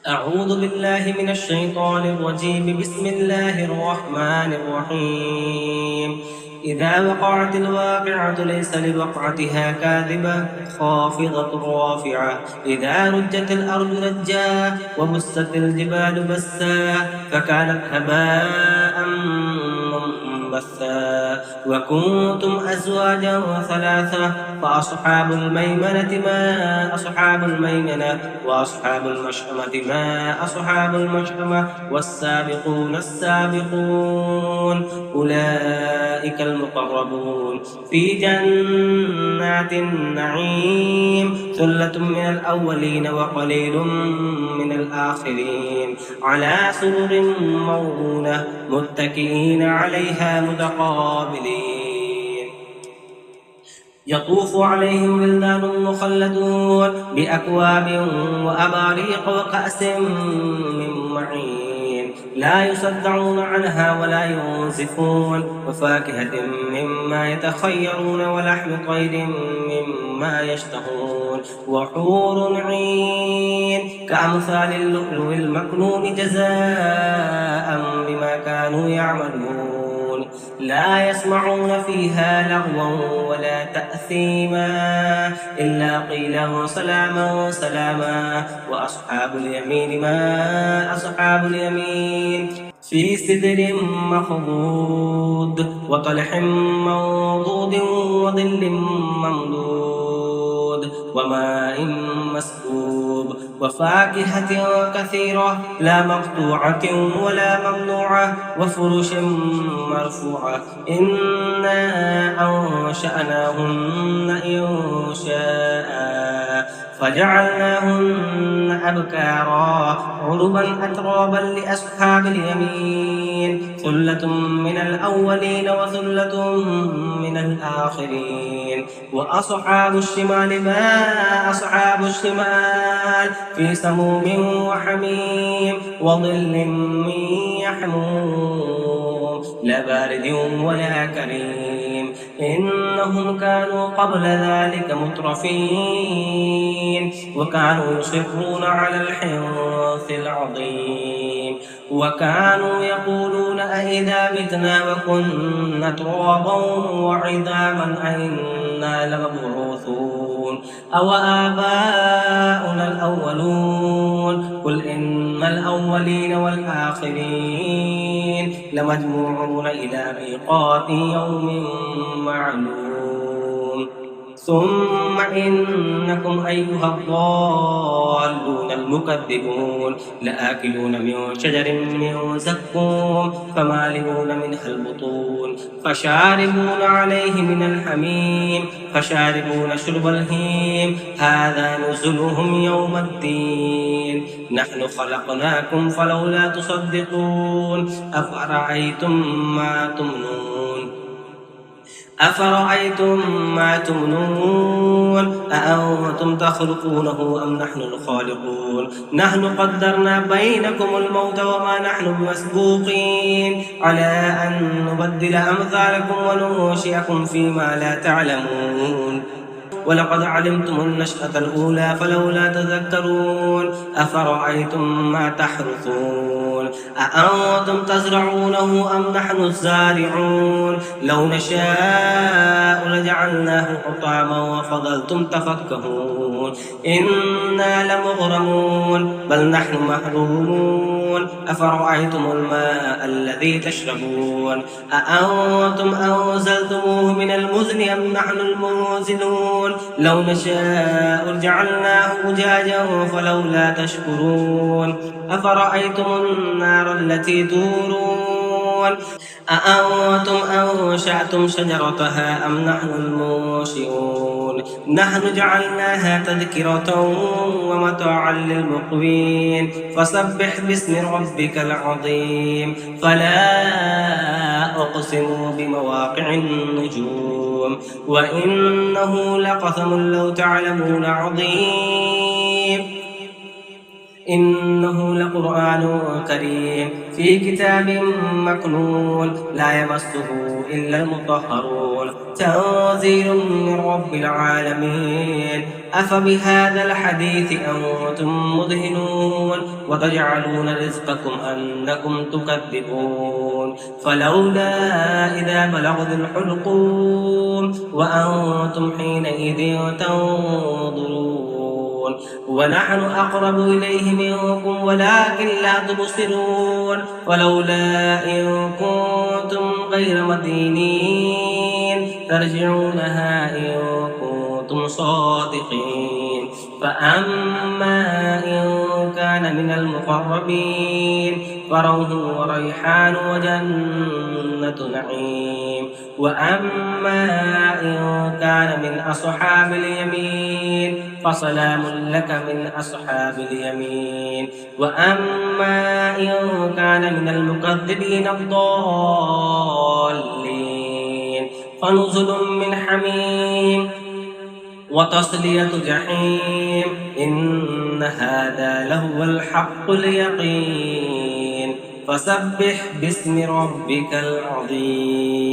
أعوذ بالله من الشيطان الرجيم. بسم الله الرحمن الرحيم. إذا وقعت الواقعة ليس لوقعتها كاذبة خافضة رافعة. إذا رجت الأرض رجا وبست الجبال بسا فكانت هباء منبثا. وكنتم أزواجا ثلاثة فأصحاب الميمنة ما أصحاب الميمنة وأصحاب المشأمة ما أصحاب المشأمة والسابقون السابقون أولئك المقربون في جنات النعيم. ثلة من الأولين وقليل من الآخرين على سرر موضونة متكئين عليها متقابلين. يطوف عليهم ولدان مخلدون بأكواب وأباريق وكأس من معين لا يصدعون عنها ولا ينزفون. وفاكهة مما يتخيرون ولحم طير مما يشتهون. وحور عين كأمثال اللؤلؤ المكنون جزاء بما كانوا يعملون. لا يسمعون فيها لغوا ولا تأثيما إلا قيلا سلاما سلاما. وأصحاب اليمين ما أصحاب اليمين في سدر مخضود وطلح منضود وظل ممدود وماء مسكوب. وفاكهة كثيرة لا مقطوعة ولا ممنوعة وفرش مرفوعة. إنا أنشأناهن إنشاء فجعلناهن أبكارا عربا أترابا لأصحاب اليمين. ثلة من الأولين وثلة من الآخرين. وأصحاب الشمال ما أصحاب الشمال في سموم وحميم وظل من يحموم لا بارد ولا كريم. إنهم كانوا قبل ذلك مترفين وكانوا يصرون على الحنث العظيم. وكانوا يقولون أئذا متنا وكنا ترابا وعظاما أئنا لمبعوثون أو آباؤنا الأولون. قل إن الأولين والآخرين لمجموعون إلى ميقات يوم معلوم. ثم إنكم أيها الضالون المكذبون لآكلون من شجر من زقوم فمالئون منها البطون فشاربون عليه من الحميم فشاربون شرب الهيم. هذا نزلهم يوم الدين. نحن خلقناكم فلولا تصدقون. أفرأيتم ما تمنون أأنتم تخلقونه أم نحن الخالقون. نحن قدرنا بينكم الموت وما نحن بمسبوقين على أن نبدل أمثالكم وننشئكم فيما لا تعلمون. ولقد علمتم النشأة الأولى فلولا تذكرون. أفرأيتم ما تحرثون أأنتم تزرعونه أم نحن الزارعون. لو نشاء لجعلناه حطاما وفضلتم تفكهون. إنا لمغرمون بل نحن محرومون. أفرأيتم الماء الذي تشربون أأنتم أنزلتموه من المزن أم نحن المنزلون. لو نشاء جعلناه أجاجا فلولا تشكرون. أفرأيتم النار التي تورون أأنتم أنشأتم شجرتها أم نحن المنشئون. نحن جعلناها تذكرة ومتاعا للمقوين. فسبح باسم ربك العظيم. فلا أقسم بمواقع النجوم وإنه لقسم لو تعلمون عظيم. إنه لقرآن كريم في كتاب مكنون لا يمسه إلا المطهرون تنزيل من رب العالمين أفبهذا الحديث أنتم مدهنون وتجعلون رزقكم أنكم تكذبون فلولا إذا بلغت الحلقوم وأنتم حينئذ تنظرون ونحن أقرب إليه منكم ولكن لا تبصرون ولولا إن كنتم غير مدينين ترجعونها إن كنتم صادقين فأما إن كان من المقربين فروح وريحان وجنة نعيم وأما إن كان من أصحاب اليمين فسلام لك من أصحاب اليمين وأما إن كان من المكذبين الضالين فنزل من حميم وتصلية جحيم إن هذا لهو الحق اليقين فسبح باسم ربك العظيم.